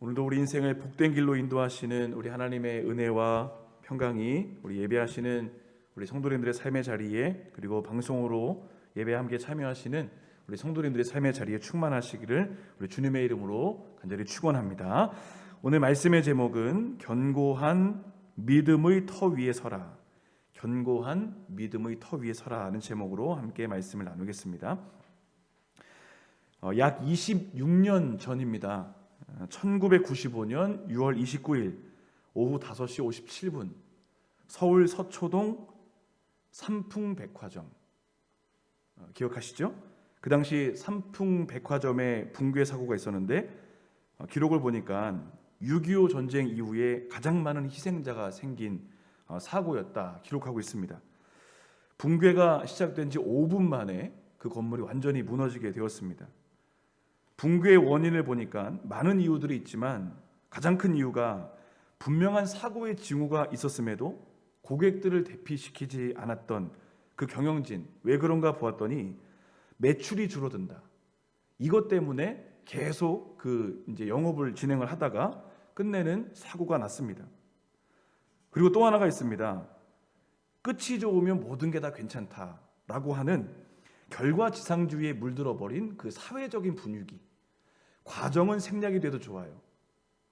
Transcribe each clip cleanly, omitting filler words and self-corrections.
오늘도 우리 인생을 복된 길로 인도하시는 우리 하나님의 은혜와 평강이 우리 예배하시는 우리 성도님들의 삶의 자리에, 그리고 방송으로 예배에 함께 참여하시는 우리 성도님들의 삶의 자리에 충만하시기를 우리 주님의 이름으로 간절히 축원합니다. 오늘 말씀의 제목은 견고한 믿음의 터 위에 서라, 견고한 믿음의 터 위에 서라 하는 제목으로 함께 말씀을 나누겠습니다. 약 26년 전입니다. 1995년 6월 29일 오후 5시 57분 서울 서초동 삼풍백화점, 기억하시죠? 그 당시 삼풍백화점에 붕괴 사고가 있었는데 기록을 보니까 6.25 전쟁 이후에 가장 많은 희생자가 생긴 사고였다 기록하고 있습니다. 붕괴가 시작된 지 5분 만에 그 건물이 완전히 무너지게 되었습니다. 붕괴의 원인을 보니까 많은 이유들이 있지만 가장 큰 이유가 분명한 사고의 징후가 있었음에도 고객들을 대피시키지 않았던 그 경영진, 왜 그런가 보았더니 매출이 줄어든다, 이것 때문에 계속 이제 영업을 진행을 하다가 끝내는 사고가 났습니다. 그리고 또 하나가 있습니다. 끝이 좋으면 모든 게 다 괜찮다라고 하는 결과지상주의에 물들어 버린 그 사회적인 분위기, 과정은 생략이 돼도 좋아요.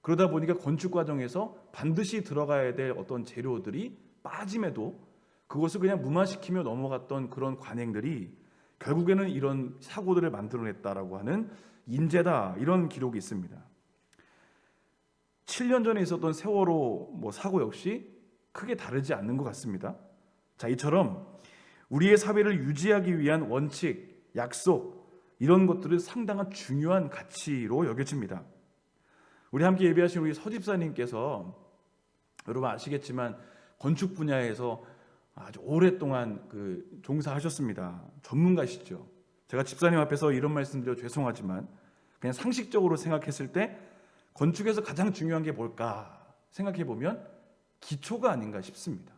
그러다 보니까 건축 과정에서 반드시 들어가야 될 어떤 재료들이 빠짐에도 그것을 그냥 무마시키며 넘어갔던 그런 관행들이 결국에는 이런 사고들을 만들어냈다라고 하는 인재다, 이런 기록이 있습니다. 7년 전에 있었던 세월호 사고 역시 크게 다르지 않는 것 같습니다. 자, 이처럼 우리의 사회를 유지하기 위한 원칙, 약속, 이런 것들은 상당한 중요한 가치로 여겨집니다. 우리 함께 예배하신 우리 서집사님께서 여러분 아시겠지만 건축 분야에서 아주 오랫동안 종사하셨습니다. 전문가시죠. 제가 집사님 앞에서 이런 말씀드려 죄송하지만 그냥 상식적으로 생각했을 때 건축에서 가장 중요한 게 뭘까 생각해 보면 기초가 아닌가 싶습니다.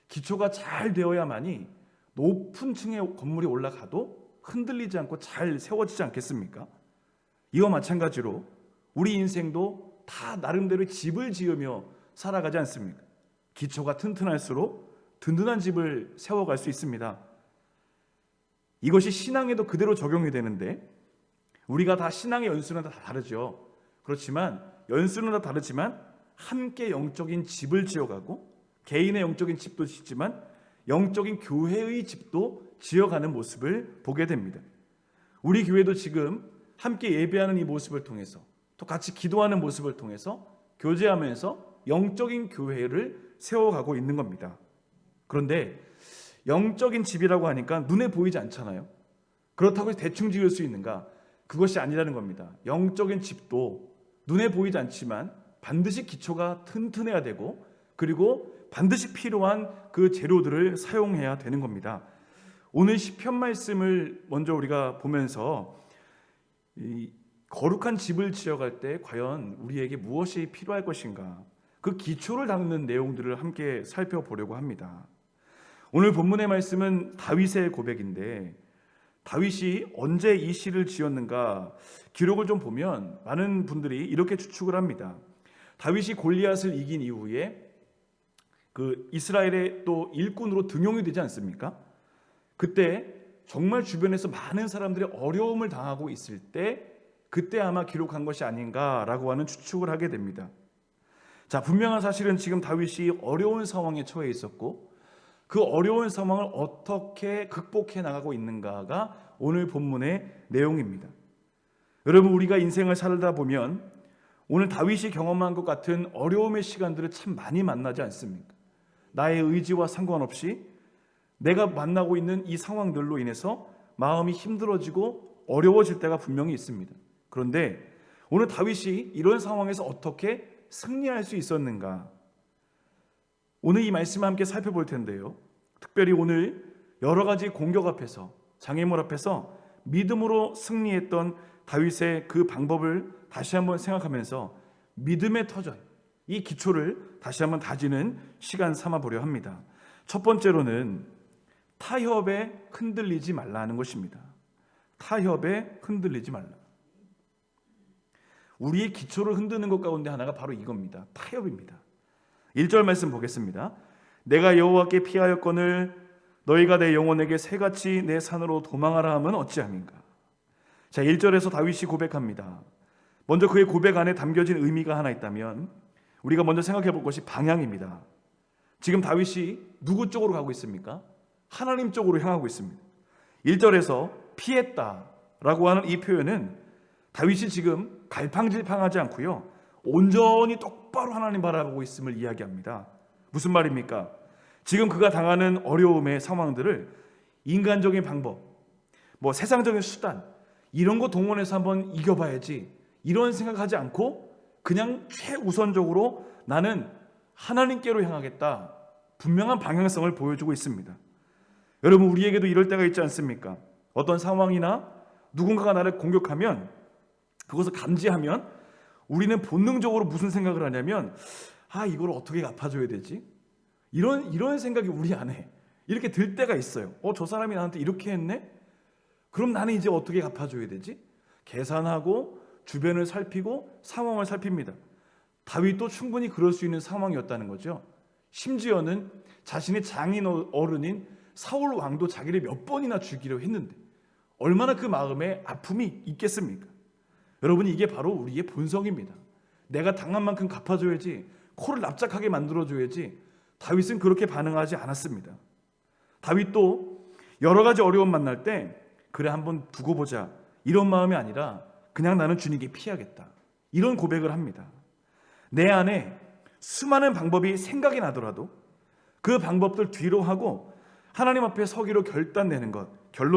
기초가 잘 되어야만이 높은 층의 건물이 올라가도 흔들리지 않고 잘 세워지지 않겠습니까? 이와 마찬가지로 우리 인생도 다 나름대로 집을 지으며 살아가지 않습니까? 기초가 튼튼할수록 든든한 집을 세워갈 수 있습니다. 이것이 신앙에도 그대로 적용이 되는데, 우리가 다 신앙의 연수는 다 다르죠. 그렇지만 연수는 다 다르지만 함께 영적인 집을 지어가고, 개인의 영적인 집도 짓지만 영적인 교회의 집도 지어가는 모습을 보게 됩니다. 우리 교회도 지금 함께 예배하는 이 모습을 통해서, 또 같이 기도하는 모습을 통해서 교제하면서 영적인 교회를 세워가고 있는 겁니다. 그런데 영적인 집이라고 하니까 눈에 보이지 않잖아요. 그렇다고 해서 대충 지을 수 있는가? 그것이 아니라는 겁니다. 영적인 집도 눈에 보이지 않지만 반드시 기초가 튼튼해야 되고, 그리고 반드시 필요한 그 재료들을 사용해야 되는 겁니다. 오늘 시편 말씀을 먼저 우리가 보면서 이 거룩한 집을 지어갈 때 과연 우리에게 무엇이 필요할 것인가, 그 기초를 담는 내용들을 함께 살펴보려고 합니다. 오늘 본문의 말씀은 다윗의 고백인데, 다윗이 언제 이 시를 지었는가 기록을 좀 보면 많은 분들이 이렇게 추측을 합니다. 다윗이 골리앗을 이긴 이후에 이스라엘의 또 일꾼으로 등용이 되지 않습니까? 그때 정말 주변에서 많은 사람들이 어려움을 당하고 있을 때, 그때 아마 기록한 것이 아닌가라고 하는 추측을 하게 됩니다. 자, 분명한 사실은 지금 다윗이 어려운 상황에 처해 있었고, 그 어려운 상황을 어떻게 극복해 나가고 있는가가 오늘 본문의 내용입니다. 여러분, 우리가 인생을 살다 보면 오늘 다윗이 경험한 것 같은 어려움의 시간들을 참 많이 만나지 않습니까? 나의 의지와 상관없이 내가 만나고 있는 이 상황들로 인해서 마음이 힘들어지고 어려워질 때가 분명히 있습니다. 그런데 오늘 다윗이 이런 상황에서 어떻게 승리할 수 있었는가? 오늘 이 말씀을 함께 살펴볼 텐데요. 특별히 오늘 여러 가지 공격 앞에서, 장애물 앞에서 믿음으로 승리했던 다윗의 그 방법을 다시 한번 생각하면서 믿음의 터전, 이 기초를 다시 한번 다지는 시간 삼아보려 합니다. 첫 번째로는 타협에 흔들리지 말라는 것입니다. 타협에 흔들리지 말라. 우리의 기초를 흔드는 것 가운데 하나가 바로 이겁니다. 타협입니다. 1절 말씀 보겠습니다. 내가 여호와께 피하였거늘 너희가 내 영혼에게 새같이 내 산으로 도망하라 하면 어찌함인가. 자, 1절에서 다윗이 고백합니다. 먼저 그의 고백 안에 담겨진 의미가 하나 있다면 우리가 먼저 생각해 볼 것이 방향입니다. 지금 다윗이 누구 쪽으로 가고 있습니까? 하나님 쪽으로 향하고 있습니다. 1절에서 피했다라고 하는 이 표현은 다윗이 지금 갈팡질팡하지 않고요, 온전히 똑바로 하나님 바라보고 있음을 이야기합니다. 무슨 말입니까? 지금 그가 당하는 어려움의 상황들을 인간적인 방법, 세상적인 수단 이런 거 동원해서 한번 이겨봐야지 이런 생각하지 않고 그냥 최우선적으로 나는 하나님께로 향하겠다, 분명한 방향성을 보여주고 있습니다. 여러분, 우리에게도 이럴 때가 있지 않습니까? 어떤 상황이나 누군가가 나를 공격하면 그것을 감지하면 우리는 본능적으로 무슨 생각을 하냐면 이걸 어떻게 갚아줘야 되지? 이런 생각이 우리 안에 이렇게 들 때가 있어요. 저 사람이 나한테 이렇게 했네? 그럼 나는 이제 어떻게 갚아줘야 되지? 계산하고 주변을 살피고 상황을 살핍니다. 다윗도 충분히 그럴 수 있는 상황이었다는 거죠. 심지어는 자신의 장인 어른인 사울 왕도 자기를 몇 번이나 죽이려 했는데 얼마나 그 마음에 아픔이 있겠습니까? 여러분, 이게 바로 우리의 본성입니다. 내가 당한 만큼 갚아줘야지, 코를 납작하게 만들어줘야지. 다윗은 그렇게 반응하지 않았습니다. 다윗도 여러 가지 어려움 만날 때 그래 한번 두고 보자 이런 마음이 아니라 그냥 나는 주님께 피하겠다 이런 고백을 합니다. 내 안에 수많은 방법이 생각이 나더라도 그 방법들 뒤로 하고 하나님 앞에 서기로 결론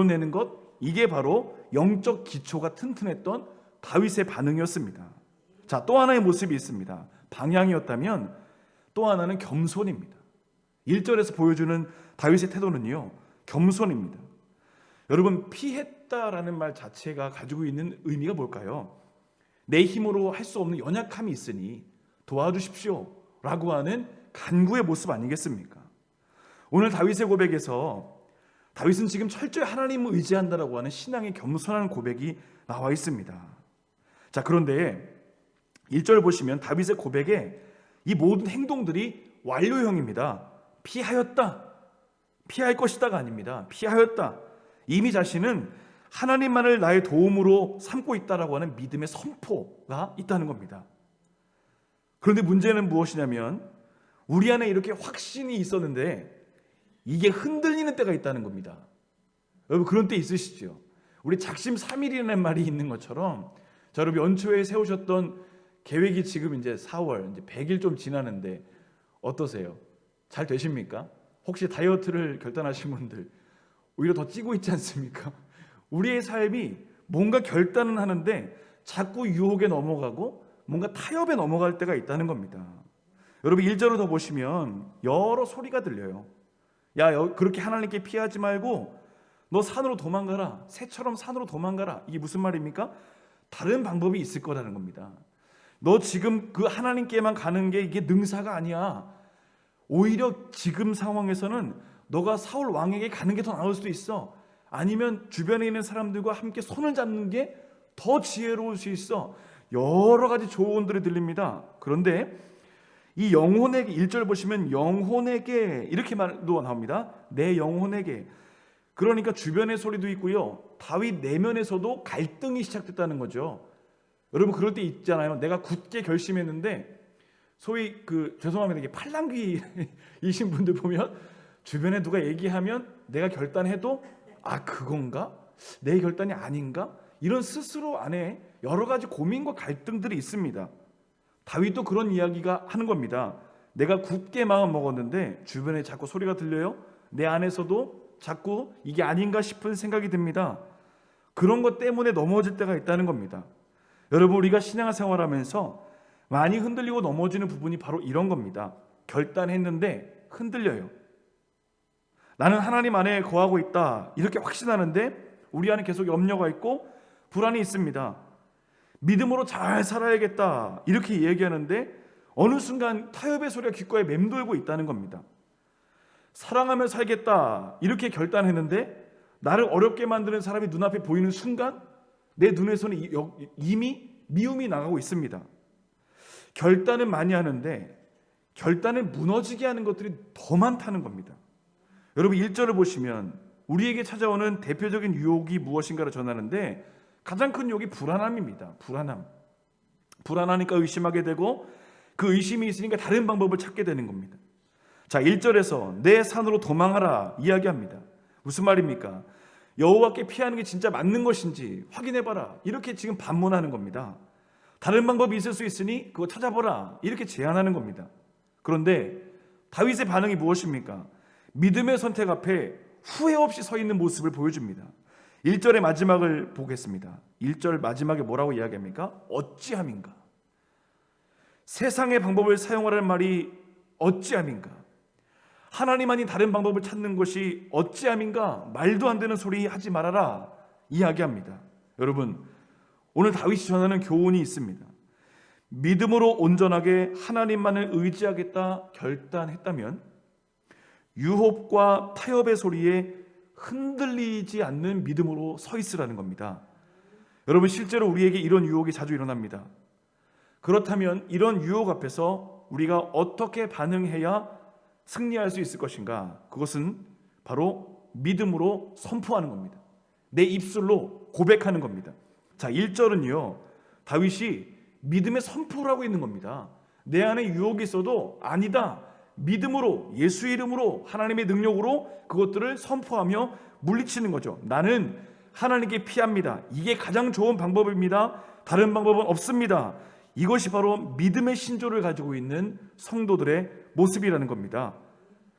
내는 것, 이게 바로 영적 기초가 튼튼했던 다윗의 반응이었습니다. 자, 또 하나의 모습이 있습니다. 방향이었다면 또 하나는 겸손입니다. 1절에서 보여주는 다윗의 태도는요, 겸손입니다. 여러분, 피했다라는 말 자체가 가지고 있는 의미가 뭘까요? 내 힘으로 할 수 없는 연약함이 있으니 도와주십시오 라고 하는 간구의 모습 아니겠습니까? 오늘 다윗의 고백에서 다윗은 지금 철저히 하나님을 의지한다라고 하는 신앙의 겸손한 고백이 나와 있습니다. 자, 그런데 1절 보시면 다윗의 고백에 이 모든 행동들이 완료형입니다. 피하였다, 피할 것이다가 아닙니다. 피하였다. 이미 자신은 하나님만을 나의 도움으로 삼고 있다라고 하는 믿음의 선포가 있다는 겁니다. 그런데 문제는 무엇이냐면 우리 안에 이렇게 확신이 있었는데 이게 흔들리는 때가 있다는 겁니다. 여러분, 그런 때 있으시죠? 우리 작심삼일이라는 말이 있는 것처럼, 자, 여러분, 연초에 세우셨던 계획이 지금 이제 4월, 이제 100일 좀 지나는데 어떠세요? 잘 되십니까? 혹시 다이어트를 결단하신 분들 오히려 더 찌고 있지 않습니까? 우리의 삶이 뭔가 결단은 하는데 자꾸 유혹에 넘어가고 뭔가 타협에 넘어갈 때가 있다는 겁니다. 여러분, 1절을 더 보시면 여러 소리가 들려요. 야, 그렇게 하나님께 피하지 말고 너 산으로 도망가라, 새처럼 산으로 도망가라. 이게 무슨 말입니까? 다른 방법이 있을 거라는 겁니다. 너 지금 그 하나님께만 가는 게 이게 능사가 아니야. 오히려 지금 상황에서는 너가 사울 왕에게 가는 게 더 나을 수도 있어. 아니면 주변에 있는 사람들과 함께 손을 잡는 게 더 지혜로울 수 있어. 여러 가지 조언들이 들립니다. 그런데 이 영혼에게, 1절 보시면 영혼에게 이렇게 말도 나옵니다. 내 영혼에게. 그러니까 주변의 소리도 있고요, 다윗 내면에서도 갈등이 시작됐다는 거죠. 여러분, 그럴 때 있잖아요. 내가 굳게 결심했는데 소위 죄송합니다, 이게 팔랑귀이신 분들 보면 주변에 누가 얘기하면 내가 결단해도 그건가? 내 결단이 아닌가? 이런 스스로 안에 여러 가지 고민과 갈등들이 있습니다. 다윗도 그런 이야기가 하는 겁니다. 내가 굳게 마음 먹었는데 주변에 자꾸 소리가 들려요. 내 안에서도 자꾸 이게 아닌가 싶은 생각이 듭니다. 그런 것 때문에 넘어질 때가 있다는 겁니다. 여러분, 우리가 신앙생활하면서 많이 흔들리고 넘어지는 부분이 바로 이런 겁니다. 결단했는데 흔들려요. 나는 하나님 안에 거하고 있다 이렇게 확신하는데 우리 안에 계속 염려가 있고 불안이 있습니다. 믿음으로 잘 살아야겠다 이렇게 얘기하는데 어느 순간 타협의 소리가 귓가에 맴돌고 있다는 겁니다. 사랑하며 살겠다 이렇게 결단했는데 나를 어렵게 만드는 사람이 눈앞에 보이는 순간 내 눈에서는 이미 미움이 나가고 있습니다. 결단은 많이 하는데 결단을 무너지게 하는 것들이 더 많다는 겁니다. 여러분 1절을 보시면 우리에게 찾아오는 대표적인 유혹이 무엇인가를 전하는데 가장 큰 유혹이 불안함입니다. 불안하니까 의심하게 되고 그 의심이 있으니까 다른 방법을 찾게 되는 겁니다. 자, 1절에서 내 산으로 도망하라 이야기합니다. 무슨 말입니까? 여호와께 피하는 게 진짜 맞는 것인지 확인해봐라, 이렇게 지금 반문하는 겁니다. 다른 방법이 있을 수 있으니 그거 찾아보라, 이렇게 제안하는 겁니다. 그런데 다윗의 반응이 무엇입니까? 믿음의 선택 앞에 후회 없이 서 있는 모습을 보여줍니다. 1절의 마지막을 보겠습니다. 1절 마지막에 뭐라고 이야기합니까? 어찌함인가? 세상의 방법을 사용하라는 말이 어찌함인가? 하나님 아닌 다른 방법을 찾는 것이 어찌함인가? 말도 안 되는 소리 하지 말아라 이야기합니다. 여러분, 오늘 다윗이 전하는 교훈이 있습니다. 믿음으로 온전하게 하나님만을 의지하겠다 결단했다면 유혹과 타협의 소리에 흔들리지 않는 믿음으로 서 있으라는 겁니다. 여러분, 실제로 우리에게 이런 유혹이 자주 일어납니다. 그렇다면 이런 유혹 앞에서 우리가 어떻게 반응해야 승리할 수 있을 것인가? 그것은 바로 믿음으로 선포하는 겁니다. 내 입술로 고백하는 겁니다. 자, 1절은요, 다윗이 믿음의 선포를 하고 있는 겁니다. 내 안에 유혹이 있어도 아니다, 믿음으로, 예수 이름으로, 하나님의 능력으로 그것들을 선포하며 물리치는 거죠. 나는 하나님께 피합니다. 이게 가장 좋은 방법입니다. 다른 방법은 없습니다. 이것이 바로 믿음의 신조를 가지고 있는 성도들의 모습이라는 겁니다.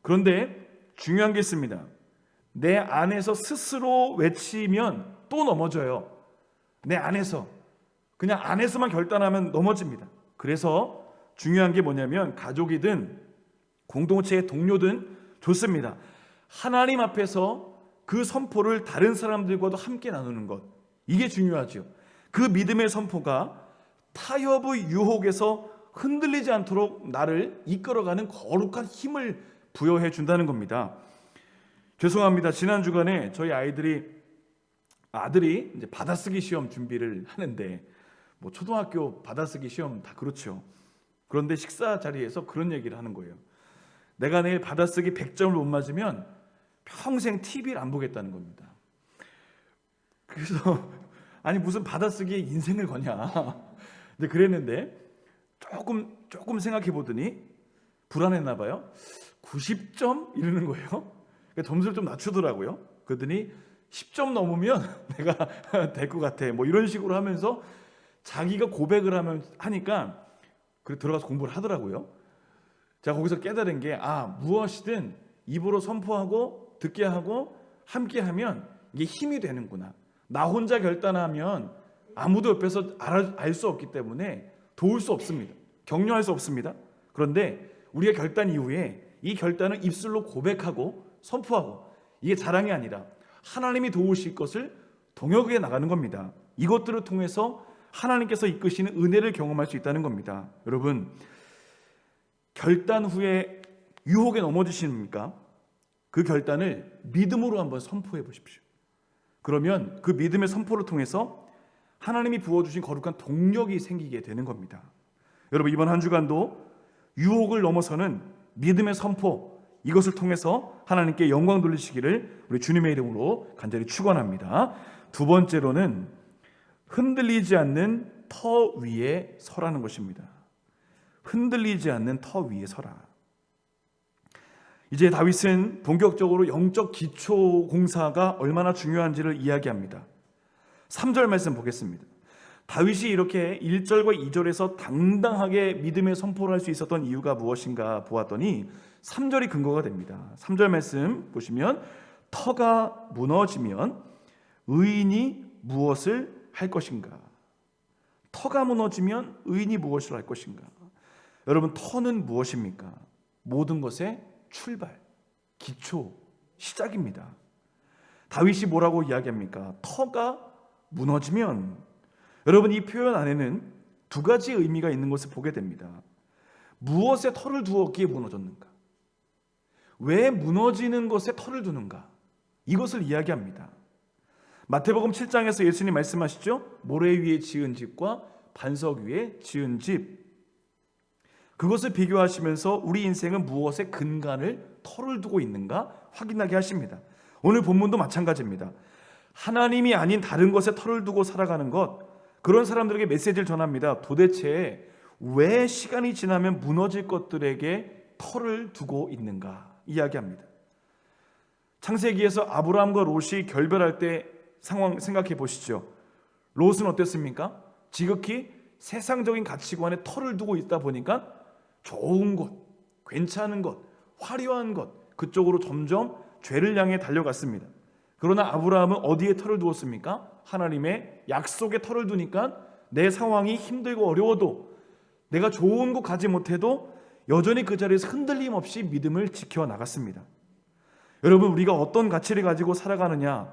그런데 중요한 게 있습니다. 내 안에서 스스로 외치면 또 넘어져요. 내 안에서, 그냥 안에서만 결단하면 넘어집니다. 그래서 중요한 게 뭐냐면 가족이든 공동체의 동료든 좋습니다. 하나님 앞에서 그 선포를 다른 사람들과도 함께 나누는 것, 이게 중요하죠. 그 믿음의 선포가 타협의 유혹에서 흔들리지 않도록 나를 이끌어가는 거룩한 힘을 부여해 준다는 겁니다. 죄송합니다. 지난 주간에 저희 아들이 이제 받아쓰기 시험 준비를 하는데, 뭐 초등학교 받아쓰기 시험 다 그렇죠. 그런데 식사 자리에서 그런 얘기를 하는 거예요. 내가 내일 받아쓰기 100점을 못 맞으면 평생 TV를 안 보겠다는 겁니다. 그래서 아니 무슨 받아쓰기에 인생을 거냐. 근데 그랬는데 조금 생각해 보더니 불안했나 봐요. 90점 이러는 거예요. 그러니까 점수를 좀 낮추더라고요. 그러더니 10점 넘으면 내가 될 것 같아, 뭐 이런 식으로 하면서 자기가 고백을 하니까 그래 들어가서 공부를 하더라고요. 제가 거기서 깨달은 게, 무엇이든 입으로 선포하고 듣게 하고 함께 하면 이게 힘이 되는구나. 나 혼자 결단하면 아무도 옆에서 알 수 없기 때문에 도울 수 없습니다. 격려할 수 없습니다. 그런데 우리가 결단 이후에 이 결단을 입술로 고백하고 선포하고, 이게 자랑이 아니라 하나님이 도우실 것을 동역해 나가는 겁니다. 이것들을 통해서 하나님께서 이끄시는 은혜를 경험할 수 있다는 겁니다. 여러분, 결단 후에 유혹에 넘어지십니까? 그 결단을 믿음으로 한번 선포해 보십시오. 그러면 그 믿음의 선포를 통해서 하나님이 부어주신 거룩한 동력이 생기게 되는 겁니다. 여러분, 이번 한 주간도 유혹을 넘어서는 믿음의 선포, 이것을 통해서 하나님께 영광 돌리시기를 우리 주님의 이름으로 간절히 축원합니다. 두 번째로는 흔들리지 않는 터 위에 서라는 것입니다. 흔들리지 않는 터 위에 서라. 이제 다윗은 본격적으로 영적 기초 공사가 얼마나 중요한지를 이야기합니다. 3절 말씀 보겠습니다. 다윗이 이렇게 1절과 2절에서 당당하게 믿음의 선포를 할 수 있었던 이유가 무엇인가 보았더니 3절이 근거가 됩니다. 3절 말씀 보시면 터가 무너지면 의인이 무엇을 할 것인가? 터가 무너지면 의인이 무엇을 할 것인가? 여러분, 터는 무엇입니까? 모든 것의 출발, 기초, 시작입니다. 다윗이 뭐라고 이야기합니까? 터가 무너지면, 여러분, 이 표현 안에는 두 가지 의미가 있는 것을 보게 됩니다. 무엇에 터를 두었기에 무너졌는가? 왜 무너지는 것에 터를 두는가? 이것을 이야기합니다. 마태복음 7장에서 예수님 말씀하시죠. 모래 위에 지은 집과 반석 위에 지은 집. 그것을 비교하시면서 우리 인생은 무엇에 근간을 터를 두고 있는가 확인하게 하십니다. 오늘 본문도 마찬가지입니다. 하나님이 아닌 다른 것에 터를 두고 살아가는 것, 그런 사람들에게 메시지를 전합니다. 도대체 왜 시간이 지나면 무너질 것들에게 터를 두고 있는가 이야기합니다. 창세기에서 아브라함과 롯이 결별할 때 상황 생각해 보시죠. 롯은 어땠습니까? 지극히 세상적인 가치관에 터를 두고 있다 보니까 좋은 것, 괜찮은 것, 화려한 것, 그쪽으로 점점 죄를 향해 달려갔습니다. 그러나 아브라함은 어디에 터를 두었습니까? 하나님의 약속에 터를 두니까 내 상황이 힘들고 어려워도, 내가 좋은 곳 가지 못해도 여전히 그 자리에서 흔들림 없이 믿음을 지켜나갔습니다. 여러분, 우리가 어떤 가치를 가지고 살아가느냐,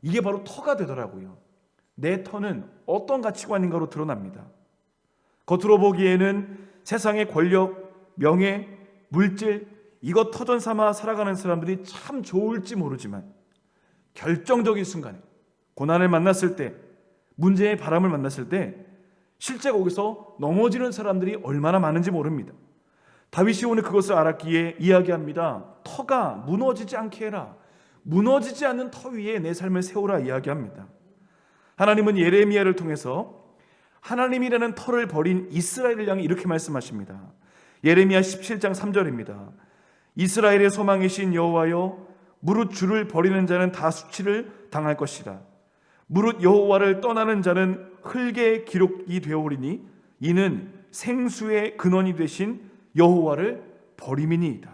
이게 바로 터가 되더라고요. 내 터는 어떤 가치관인가로 드러납니다. 겉으로 보기에는 세상의 권력, 명예, 물질, 이것 터전 삼아 살아가는 사람들이 참 좋을지 모르지만 결정적인 순간에 고난을 만났을 때, 문제의 바람을 만났을 때 실제 거기서 넘어지는 사람들이 얼마나 많은지 모릅니다. 다윗이 오늘 그것을 알았기에 이야기합니다. 터가 무너지지 않게 해라. 무너지지 않는 터 위에 내 삶을 세우라 이야기합니다. 하나님은 예레미야를 통해서 하나님이라는 터를 버린 이스라엘을 향해 이렇게 말씀하십니다. 예레미야 17장 3절입니다. 이스라엘의 소망이신 여호와여, 무릇 주를 버리는 자는 다 수치를 당할 것이라. 무릇 여호와를 떠나는 자는 흙의 기록이 되어오리니 이는 생수의 근원이 되신 여호와를 버림이니이다.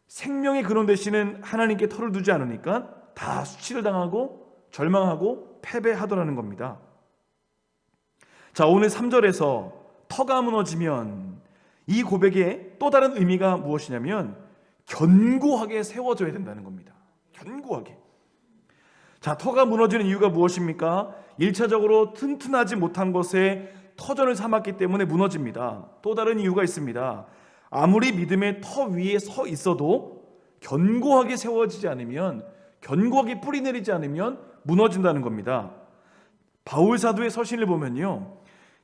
생명의 근원 되시는 하나님께 터를 두지 않으니까 다 수치를 당하고 절망하고 패배하더라는 겁니다. 자, 오늘 3절에서 터가 무너지면 이 고백의 또 다른 의미가 무엇이냐면 견고하게 세워져야 된다는 겁니다. 견고하게. 자, 터가 무너지는 이유가 무엇입니까? 1차적으로 튼튼하지 못한 것에 터전을 삼았기 때문에 무너집니다. 또 다른 이유가 있습니다. 아무리 믿음의 터 위에 서 있어도 견고하게 세워지지 않으면, 견고하게 뿌리 내리지 않으면 무너진다는 겁니다. 바울 사도의 서신을 보면요,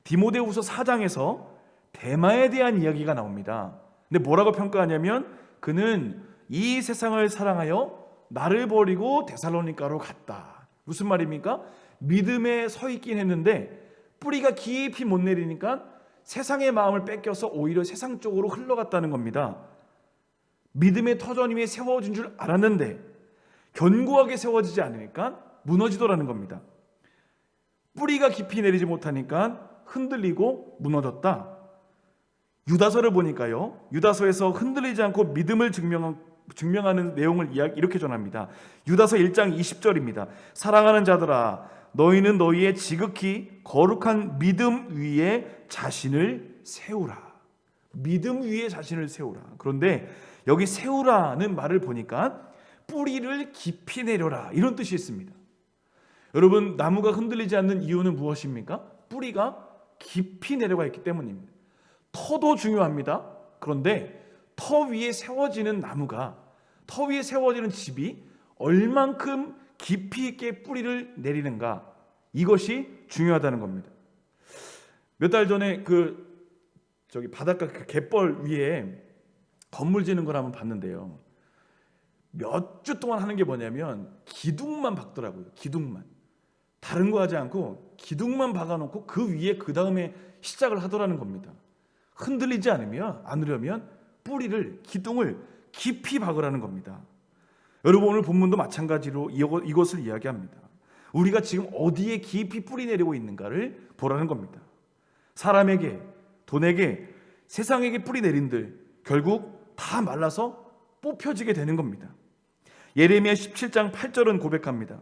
디모데후서 4장에서 데마에 대한 이야기가 나옵니다. 근데 뭐라고 평가하냐면 그는 이 세상을 사랑하여 나를 버리고 데살로니가로 갔다. 무슨 말입니까? 믿음에 서 있긴 했는데 뿌리가 깊이 못 내리니까 세상의 마음을 뺏겨서 오히려 세상 쪽으로 흘러갔다는 겁니다. 믿음의 터전 위에 세워진 줄 알았는데 견고하게 세워지지 않으니까 무너지더라는 겁니다. 뿌리가 깊이 내리지 못하니까 흔들리고 무너졌다. 유다서를 보니까요, 유다서에서 흔들리지 않고 믿음을 증명하는 내용을 이렇게 전합니다. 유다서 1장 20절입니다. 사랑하는 자들아, 너희는 너희의 지극히 거룩한 믿음 위에 자신을 세우라. 믿음 위에 자신을 세우라. 그런데 여기 세우라는 말을 보니까 뿌리를 깊이 내려라, 이런 뜻이 있습니다. 여러분, 나무가 흔들리지 않는 이유는 무엇입니까? 뿌리가 깊이 내려가 있기 때문입니다. 터도 중요합니다. 그런데 터 위에 세워지는 나무가, 터 위에 세워지는 집이 얼만큼 깊이 있게 뿌리를 내리는가, 이것이 중요하다는 겁니다. 몇 달 전에 바닷가 갯벌 위에 건물 지는 걸 한번 봤는데요, 몇 주 동안 하는 게 뭐냐면 기둥만 박더라고요. 기둥만. 다른 거 하지 않고 기둥만 박아놓고 그 위에 그 다음에 시작을 하더라는 겁니다. 흔들리지 않으려면 뿌리를, 기둥을 깊이 박으라는 겁니다. 여러분, 오늘 본문도 마찬가지로 이것을 이야기합니다. 우리가 지금 어디에 깊이 뿌리 내리고 있는가를 보라는 겁니다. 사람에게, 돈에게, 세상에게 뿌리 내린들 결국 다 말라서 뽑혀지게 되는 겁니다. 예레미야 17장 8절은 고백합니다.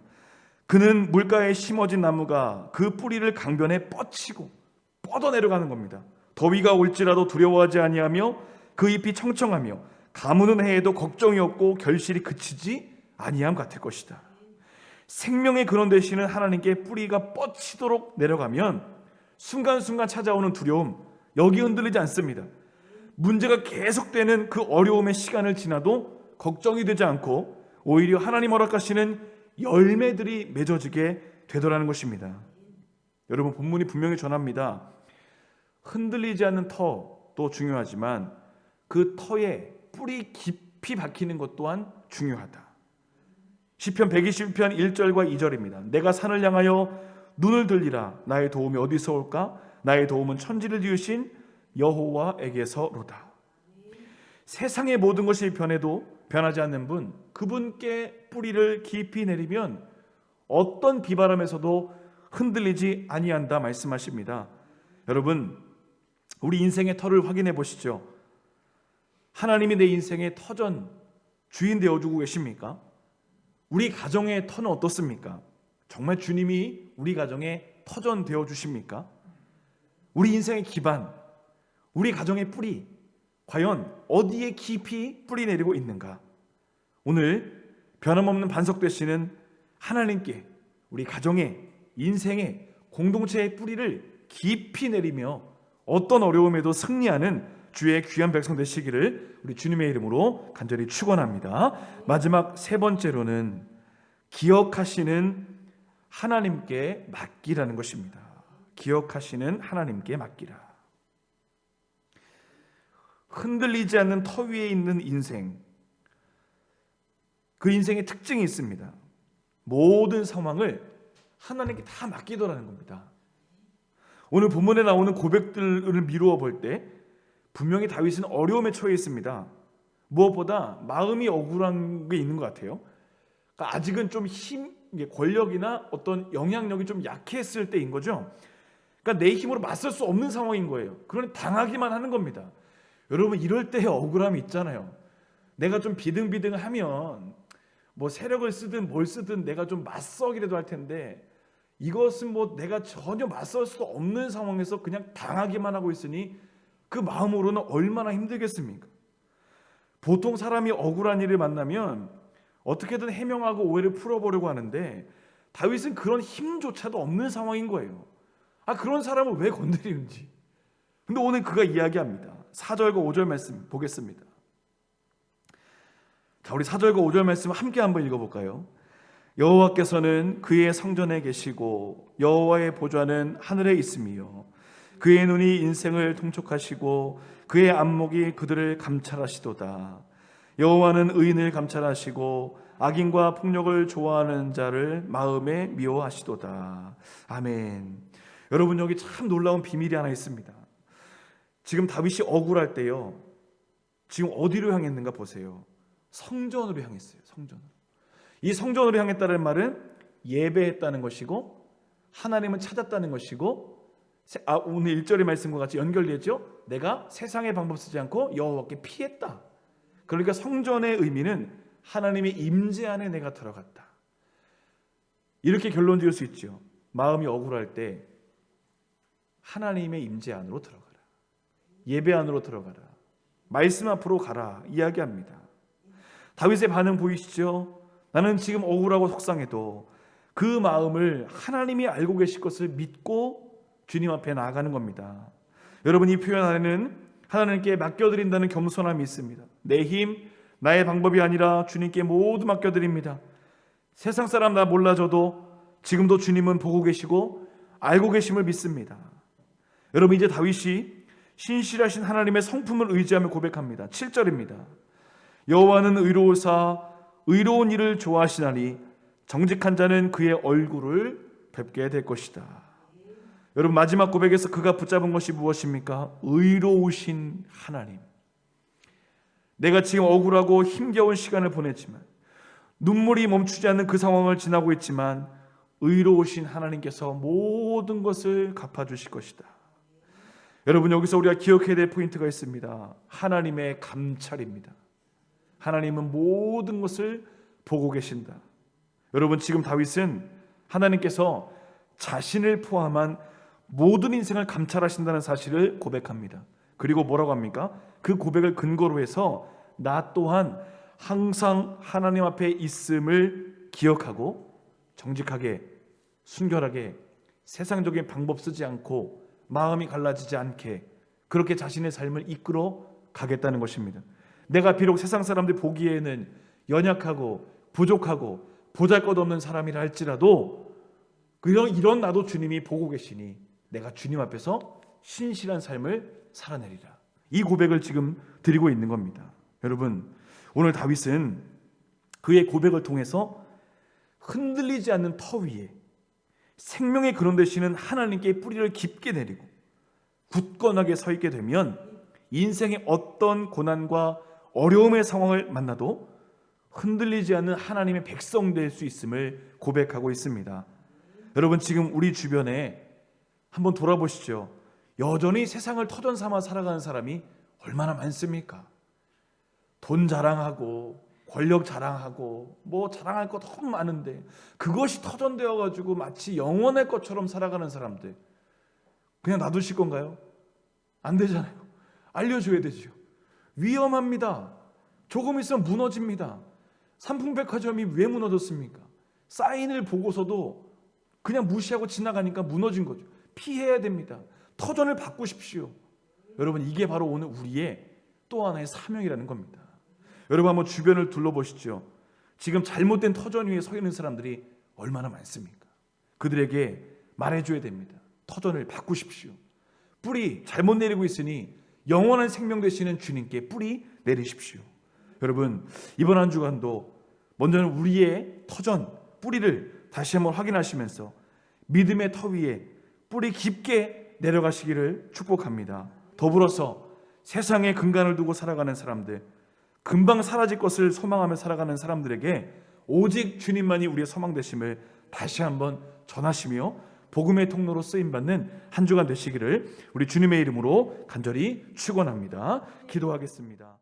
그는 물가에 심어진 나무가 그 뿌리를 강변에 뻗치고 뻗어 내려가는 겁니다. 더위가 올지라도 두려워하지 아니하며 그 잎이 청청하며 가무는 해에도 걱정이 없고 결실이 그치지 아니함 같을 것이다. 생명의 근원 되시는 하나님께 뿌리가 뻗치도록 내려가면 순간순간 찾아오는 두려움, 여기 흔들리지 않습니다. 문제가 계속되는 그 어려움의 시간을 지나도 걱정이 되지 않고 오히려 하나님 허락하시는 열매들이 맺어지게 되더라는 것입니다. 여러분, 본문이 분명히 전합니다. 흔들리지 않는 터도 중요하지만 그 터에 뿌리 깊이 박히는 것 또한 중요하다. 시편 121편 1절과 2절입니다. 내가 산을 향하여 눈을 들리라. 나의 도움이 어디서 올까? 나의 도움은 천지를 지으신 여호와에게서로다. 세상의 모든 것이 변해도 변하지 않는 분, 그분께 뿌리를 깊이 내리면 어떤 비바람에서도 흔들리지 아니한다 말씀하십니다. 여러분, 우리 인생의 터를 확인해 보시죠. 하나님이 내 인생의 터전 주인 되어주고 계십니까? 우리 가정의 터는 어떻습니까? 정말 주님이 우리 가정의 터전 되어주십니까? 우리 인생의 기반, 우리 가정의 뿌리, 과연 어디에 깊이 뿌리 내리고 있는가? 오늘 변함없는 반석 되시는 하나님께 우리 가정의, 인생의, 공동체의 뿌리를 깊이 내리며 어떤 어려움에도 승리하는 주의 귀한 백성 되시기를 우리 주님의 이름으로 간절히 축원합니다. 마지막 세 번째로는 기억하시는 하나님께 맡기라는 것입니다. 기억하시는 하나님께 맡기라. 흔들리지 않는 터 위에 있는 인생, 그 인생의 특징이 있습니다. 모든 상황을 하나님께 다 맡기더라는 겁니다. 오늘 본문에 나오는 고백들을 미루어 볼 때 분명히 다윗은 어려움에 처해 있습니다. 무엇보다 마음이 억울한 게 있는 것 같아요. 그러니까 아직은 좀 권력이나 어떤 영향력이 좀 약했을 때인 거죠. 그러니까 내 힘으로 맞설 수 없는 상황인 거예요. 그러니 당하기만 하는 겁니다. 여러분, 이럴 때의 억울함이 있잖아요. 내가 좀 비등비등하면 뭐 세력을 쓰든 뭘 쓰든 내가 좀 맞서기라도 할 텐데, 이것은 뭐 내가 전혀 맞설 수 없는 상황에서 그냥 당하기만 하고 있으니 그 마음으로는 얼마나 힘들겠습니까? 보통 사람이 억울한 일을 만나면 어떻게든 해명하고 오해를 풀어보려고 하는데 다윗은 그런 힘조차도 없는 상황인 거예요. 그런 사람을 왜 건드리는지. 근데 오늘 그가 이야기합니다. 4절과 5절 말씀 보겠습니다. 자, 우리 4절과 5절 말씀 함께 한번 읽어볼까요? 여호와께서는 그의 성전에 계시고 여호와의 보좌는 하늘에 있으며 그의 눈이 인생을 통촉하시고 그의 안목이 그들을 감찰하시도다. 여호와는 의인을 감찰하시고 악인과 폭력을 좋아하는 자를 마음에 미워하시도다. 아멘. 여러분, 여기 참 놀라운 비밀이 하나 있습니다. 지금 다윗이 억울할 때요, 지금 어디로 향했는가 보세요. 성전으로 향했어요. 성전으로. 이 성전으로 향했다는 말은 예배했다는 것이고 하나님을 찾았다는 것이고, 오늘 1절의 말씀과 같이 연결되죠. 내가 세상의 방법 쓰지 않고 여호와께 피했다. 그러니까 성전의 의미는 하나님의 임재 안에 내가 들어갔다. 이렇게 결론 지을 수 있죠. 마음이 억울할 때 하나님의 임재 안으로 들어가라. 예배 안으로 들어가라. 말씀 앞으로 가라 이야기합니다. 다윗의 반응 보이시죠? 나는 지금 억울하고 속상해도 그 마음을 하나님이 알고 계실 것을 믿고 주님 앞에 나아가는 겁니다. 여러분, 이 표현 안에는 하나님께 맡겨드린다는 겸손함이 있습니다. 내 힘, 나의 방법이 아니라 주님께 모두 맡겨드립니다. 세상 사람 나 몰라줘도 지금도 주님은 보고 계시고 알고 계심을 믿습니다. 여러분, 이제 다윗이 신실하신 하나님의 성품을 의지하며 고백합니다. 7절입니다. 여호와는 의로우사 의로운 일을 좋아하시나니 정직한 자는 그의 얼굴을 뵙게 될 것이다. 여러분, 마지막 고백에서 그가 붙잡은 것이 무엇입니까? 의로우신 하나님. 내가 지금 억울하고 힘겨운 시간을 보냈지만, 눈물이 멈추지 않는 그 상황을 지나고 있지만 의로우신 하나님께서 모든 것을 갚아주실 것이다. 여러분, 여기서 우리가 기억해야 될 포인트가 있습니다. 하나님의 감찰입니다. 하나님은 모든 것을 보고 계신다. 여러분, 지금 다윗은 하나님께서 자신을 포함한 모든 인생을 감찰하신다는 사실을 고백합니다. 그리고 뭐라고 합니까? 그 고백을 근거로 해서 나 또한 항상 하나님 앞에 있음을 기억하고 정직하게, 순결하게, 세상적인 방법 쓰지 않고 마음이 갈라지지 않게 그렇게 자신의 삶을 이끌어 가겠다는 것입니다. 내가 비록 세상 사람들 보기에는 연약하고 부족하고 보잘것없는 사람이라 할지라도 이런 나도 주님이 보고 계시니 내가 주님 앞에서 신실한 삶을 살아내리라. 이 고백을 지금 드리고 있는 겁니다. 여러분, 오늘 다윗은 그의 고백을 통해서 흔들리지 않는 터 위에 생명의 근원 되시는 하나님께 뿌리를 깊게 내리고 굳건하게 서 있게 되면 인생의 어떤 고난과 어려움의 상황을 만나도 흔들리지 않는 하나님의 백성 될 수 있음을 고백하고 있습니다. 여러분, 지금 우리 주변에 한번 돌아보시죠. 여전히 세상을 터전 삼아 살아가는 사람이 얼마나 많습니까? 돈 자랑하고 권력 자랑하고 뭐 자랑할 거 너무 많은데 그것이 터전되어 가지고 마치 영원할 것처럼 살아가는 사람들, 그냥 놔두실 건가요? 안 되잖아요. 알려줘야 되죠. 위험합니다. 조금 있으면 무너집니다. 삼풍백화점이 왜 무너졌습니까? 사인을 보고서도 그냥 무시하고 지나가니까 무너진 거죠. 피해야 됩니다. 터전을 바꾸십시오. 여러분, 이게 바로 오늘 우리의 또 하나의 사명이라는 겁니다. 여러분, 한번 주변을 둘러보시죠. 지금 잘못된 터전 위에 서 있는 사람들이 얼마나 많습니까? 그들에게 말해줘야 됩니다. 터전을 바꾸십시오. 뿌리 잘못 내리고 있으니 영원한 생명 되시는 주님께 뿌리 내리십시오. 여러분, 이번 한 주간도 먼저는 우리의 터전, 뿌리를 다시 한번 확인하시면서 믿음의 터 위에 뿌리 깊게 내려가시기를 축복합니다. 더불어서 세상에 근간을 두고 살아가는 사람들, 금방 사라질 것을 소망하며 살아가는 사람들에게 오직 주님만이 우리의 소망 되심을 다시 한번 전하시며 복음의 통로로 쓰임받는 한 주간 되시기를 우리 주님의 이름으로 간절히 축원합니다. 기도하겠습니다.